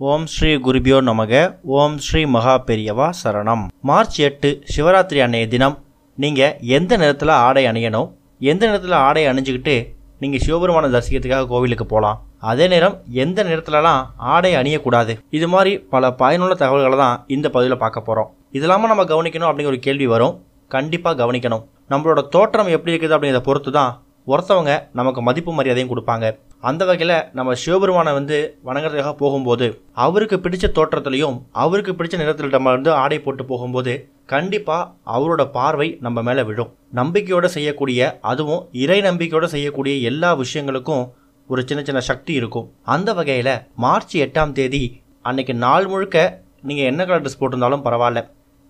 ஓம் ஸ்ரீ குருபியோ நமக. ஓம் ஸ்ரீ மகா பெரியவா சரணம். மார்ச் 8 சிவராத்திரி அன்னைய தினம் நீங்கள் எந்த நேரத்தில் ஆடை அணியணும், எந்த நேரத்தில் ஆடை அணிஞ்சுக்கிட்டு நீங்கள் சிவபெருமான தரிசிக்கிறதுக்காக கோவிலுக்கு போகலாம், அதே நேரம் எந்த நேரத்துலலாம் ஆடை அணியக்கூடாது, இது மாதிரி பல பயனுள்ள தகவல்களை தான் இந்த பதிவில் பார்க்க போகிறோம். இது இல்லாமல் நம்ம கவனிக்கணும் அப்படிங்கிற ஒரு கேள்வி வரும். கண்டிப்பாக கவனிக்கணும். நம்மளோட தோற்றம் எப்படி இருக்குது அப்படிங்கிறத பொறுத்து தான் ஒருத்தவங்க நமக்கு மதிப்பு மரியாதையும் கொடுப்பாங்க. அந்த வகையில் நம்ம சிவபெருமானை வணங்குறதுக்காக போகும்போது அவருக்கு பிடிச்ச தோற்றத்துலையும் அவருக்கு பிடிச்ச நிறத்தில் நம்ம ஆடை போட்டு போகும்போது கண்டிப்பாக அவரோட பார்வை நம்ம மேலே விழும். நம்பிக்கையோடு செய்யக்கூடிய, அதுவும் இறை நம்பிக்கையோடு செய்யக்கூடிய எல்லா விஷயங்களுக்கும் ஒரு சின்ன சின்ன சக்தி இருக்கும். அந்த வகையில் மார்ச் 8ஆம் தேதி அன்னைக்கு நாள் முழுக்க நீங்கள் என்ன கலர் ட்ரெஸ் போட்டிருந்தாலும் பரவாயில்ல,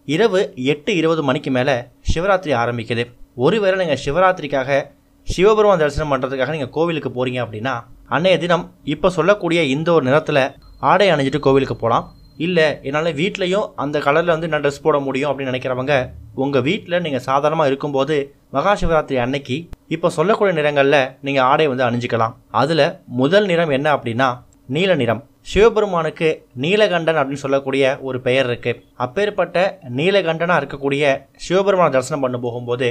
இரவு 8:20 மணிக்கு மேலே சிவராத்திரி ஆரம்பிக்குது. ஒருவேளை நீங்கள் சிவராத்திரிக்காக சிவபெருமான் தரிசனம் பண்ணுறதுக்காக நீங்கள் கோவிலுக்கு போகிறீங்க அப்படின்னா அன்னைய தினம் இப்போ சொல்லக்கூடிய இந்த ஒரு நிறத்தில் ஆடை அணிஞ்சிட்டு கோவிலுக்கு போகலாம். இல்லை என்னால் வீட்லேயும் அந்த கலரில் நான் ட்ரெஸ் போட முடியும் அப்படின்னு நினைக்கிறவங்க உங்கள் வீட்டில் நீங்கள் சாதாரணமாக இருக்கும்போது மகா சிவராத்திரி அன்னைக்கு இப்போ சொல்லக்கூடிய நிறங்களில் நீங்கள் ஆடை அணிஞ்சிக்கலாம். அதில் முதல் நிறம் என்ன அப்படின்னா நீல நிறம். சிவபெருமானுக்கு நீலகண்டன் அப்படின்னு சொல்லக்கூடிய ஒரு பெயர் இருக்குது. அப்பேற்பட்ட நீலகண்டனாக இருக்கக்கூடிய சிவபெருமான தரிசனம் பண்ண போகும்போது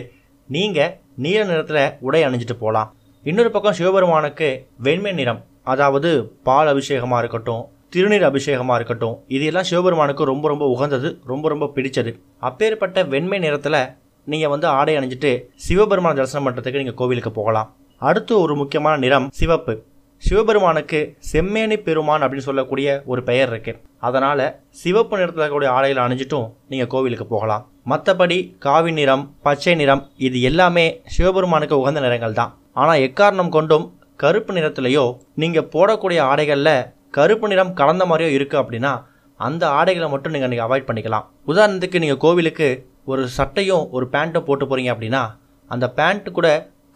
நீங்கள் நீல நிறத்தில் உடை அணிஞ்சிட்டு போகலாம். இன்னொரு பக்கம் சிவபெருமானுக்கு வெண்மை நிறம், அதாவது பால் அபிஷேகமாக இருக்கட்டும், திருநீர் அபிஷேகமாக இருக்கட்டும், இது எல்லாம் சிவபெருமானுக்கு ரொம்ப ரொம்ப உகந்தது, ரொம்ப ரொம்ப பிடிச்சது. அப்பேற்பட்ட வெண்மை நிறத்தில் நீங்கள் ஆடை அணிஞ்சிட்டு சிவபெருமான தரிசனம் பண்ணுறதுக்கு நீங்கள் கோவிலுக்கு போகலாம். அடுத்து ஒரு முக்கியமான நிறம் சிவப்பு. சிவபெருமானுக்கு செம்மேனி பெருமான் அப்படின்னு சொல்லக்கூடிய ஒரு பெயர் இருக்குது. அதனால் சிவப்பு நிறத்தில் இருக்கக்கூடிய ஆடைகளை அணிஞ்சிட்டும் நீங்கள் கோவிலுக்கு போகலாம். மற்றபடி காவி நிறம், பச்சை நிறம், இது எல்லாமே சிவபெருமானுக்கு உகந்த நிறங்கள் தான். ஆனால் எக்காரணம் கொண்டும் கருப்பு நிறத்துலையோ நீங்கள் போடக்கூடிய ஆடைகளில் கருப்பு நிறம் கலந்த மாதிரியோ இருக்குது அப்படின்னா அந்த ஆடைகளை மட்டும் நீங்கள் அவாய்ட் பண்ணிக்கலாம். உதாரணத்துக்கு நீங்கள் கோவிலுக்கு ஒரு சட்டையும் ஒரு பேண்ட்டும் போட்டு போகிறீங்க அப்படின்னா அந்த பேண்ட்டு கூட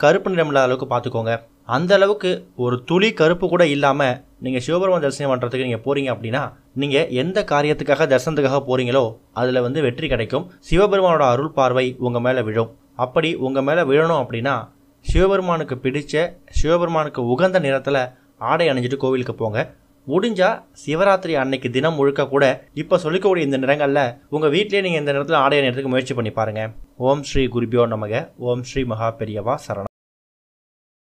கருப்பு நிறம் இல்லாத அளவுக்கு பார்த்துக்கோங்க. அந்த அளவுக்கு ஒரு துளி கருப்பு கூட இல்லாமல் நீங்கள் சிவபெருமான் தரிசனம் பண்ணுறதுக்கு நீங்கள் போகிறீங்க அப்படின்னா நீங்கள் எந்த காரியத்துக்காக தரிசனத்துக்காக போகிறீங்களோ அதில் வெற்றி கிடைக்கும். சிவபெருமானோட அருள் பார்வை உங்கள் மேலே விழும். அப்படி உங்கள் மேலே விழணும் அப்படின்னா சிவபெருமானுக்கு பிடிச்ச, சிவபெருமானுக்கு உகந்த நிறத்தில் ஆடை அணிஞ்சிட்டு கோவிலுக்கு போங்க. முடிஞ்சால் சிவராத்திரி அன்னைக்கு தினம் முழுக்க கூட இப்போ சொல்லிக்கக்கூடிய இந்த நிறங்களில் உங்கள் வீட்டிலேயே நீங்கள் இந்த நிறத்தில் ஆடை அணியறதுக்கு முயற்சி பண்ணி பாருங்கள். ஓம் ஸ்ரீ குருபியோ நமக. ஓம் ஸ்ரீ மகா பெரியவா சரணம்.